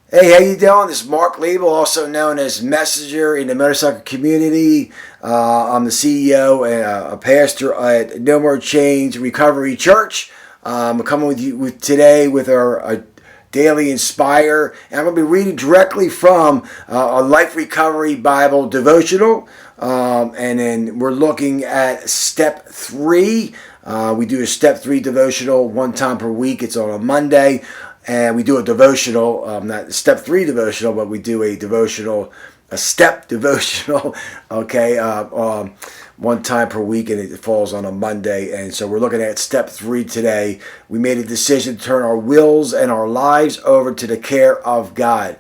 Hey, how you doing? This is Mark Label, also known as Messenger in the motorcycle community. I'm the CEO and a pastor at No More Change Recovery Church. I'm coming with you today with our Daily Inspire, and I'm going to be reading directly from a Life Recovery Bible devotional. And then we're looking at step 3. We do a step 3 devotional one time per week. It's on a Monday. And we do a devotional, not step 3 devotional, but we do a step devotional, okay, one time per week, and it falls on a Monday. And so we're looking at step 3 today. We made a decision to turn our wills and our lives over to the care of God.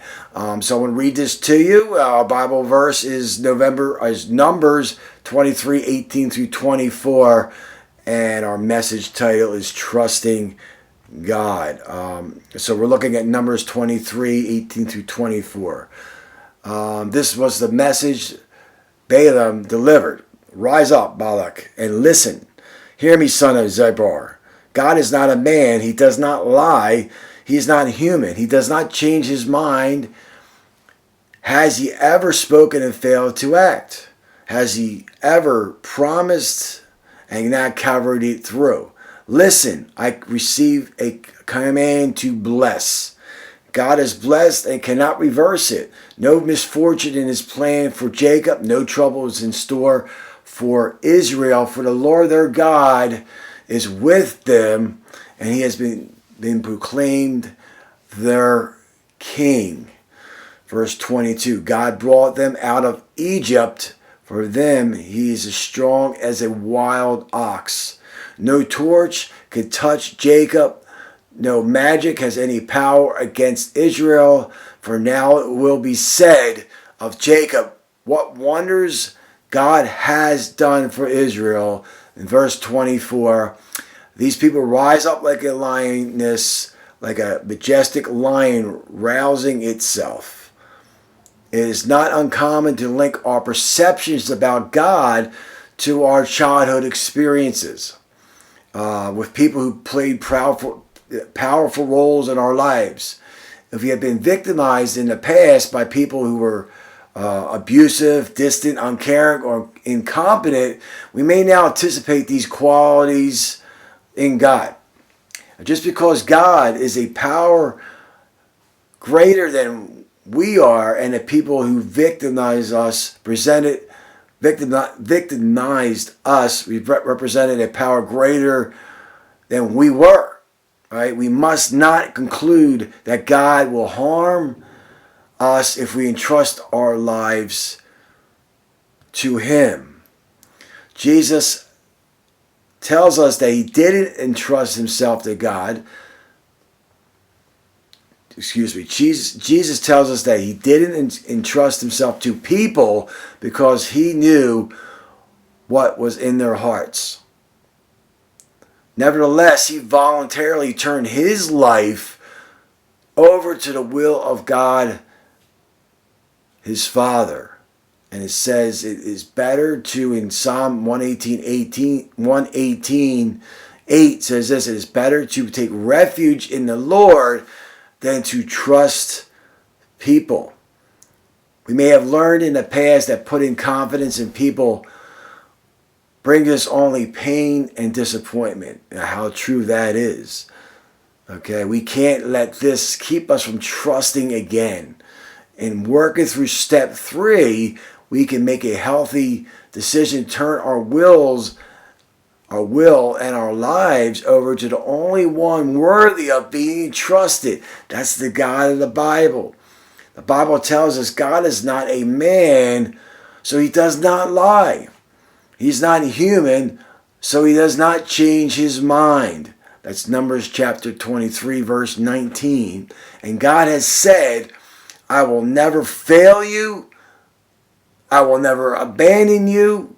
So I want to read this to you. Our Bible verse is Numbers 23:18 through 24, and our message title is Trusting God. So we're looking at Numbers 23:18 through 24. This was the message Balaam delivered. Rise up, Balak, and listen. Hear me, son of Zippor. God is not a man. He does not lie. He is not human. He does not change his mind. Has he ever spoken and failed to act? Has he ever promised and not carried it through? Listen, I receive a command to bless. God is blessed and cannot reverse it. No misfortune in his plan for Jacob. No trouble is in store for Israel. For the Lord their God is with them, and he has been proclaimed their king. Verse 22, God brought them out of Egypt. For them he is as strong as a wild ox. No torch could touch Jacob. No magic has any power against Israel. For now it will be said of Jacob, what wonders God has done for Israel. In verse 24, these people rise up like a lioness, like a majestic lion rousing itself. It is not uncommon to link our perceptions about God to our childhood experiences. With people who played powerful roles in our lives. If we have been victimized in the past by people who were abusive, distant, uncaring, or incompetent, we may now anticipate these qualities in God. Just because God is a power greater than we are, and the people who victimized us represented a power greater than we were. Right? We must not conclude that God will harm us if we entrust our lives to him. Jesus tells us that he didn't entrust himself to God. Jesus tells us that he didn't entrust himself to people because he knew what was in their hearts. Nevertheless, he voluntarily turned his life over to the will of God, his Father. And it says it is better to, in Psalm 118:8 says this, it is better to take refuge in the Lord than to trust people. We may have learned in the past that putting confidence in people brings us only pain and disappointment. How true that is. Okay, we can't let this keep us from trusting again. In working through step 3, we can make a healthy decision, turn our will and our lives over to the only one worthy of being trusted. That's the God of the Bible. The Bible tells us God is not a man, so he does not lie. He's not human, so he does not change his mind. That's Numbers chapter 23, verse 19. And God has said, I will never fail you. I will never abandon you.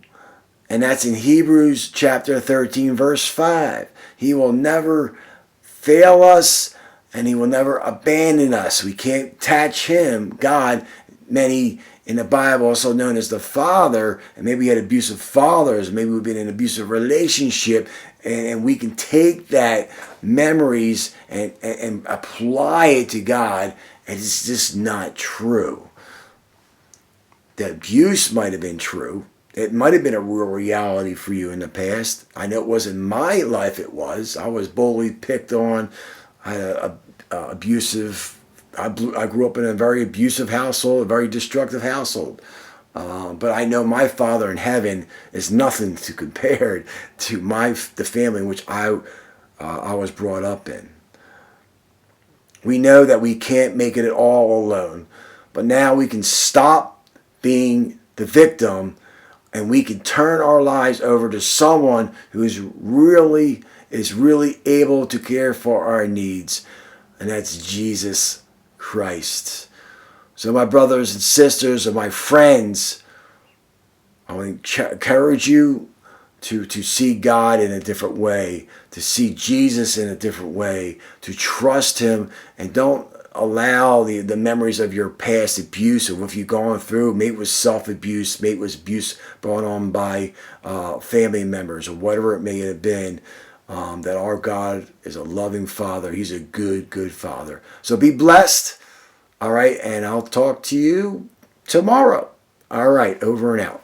And that's in Hebrews chapter 13, verse 5. He will never fail us, and he will never abandon us. We can't attach him, God, many in the Bible also known as the Father, and maybe we had abusive fathers, maybe we've been in an abusive relationship, And we can take that memories and apply it to God, and it's just not true. The abuse might have been true. It might have been a real reality for you in the past. I know it wasn't my life, it was. I was bullied, picked on. I had I grew up in a very abusive household, a very destructive household. But I know my Father in heaven is nothing to compare to the family in which I was brought up in. We know that we can't make it all alone, but now we can stop being the victim, and we can turn our lives over to someone who is really able to care for our needs, and that's Jesus Christ. So my brothers and sisters and my friends, I want to encourage you to see God in a different way, to see Jesus in a different way, to trust Him, and don't allow the memories of your past abuse or what you've gone through. Maybe it was self-abuse, maybe it was abuse brought on by family members or whatever it may have been, that our God is a loving Father. He's a good, good Father. So be blessed. All right, and I'll talk to you tomorrow. All right, over and out.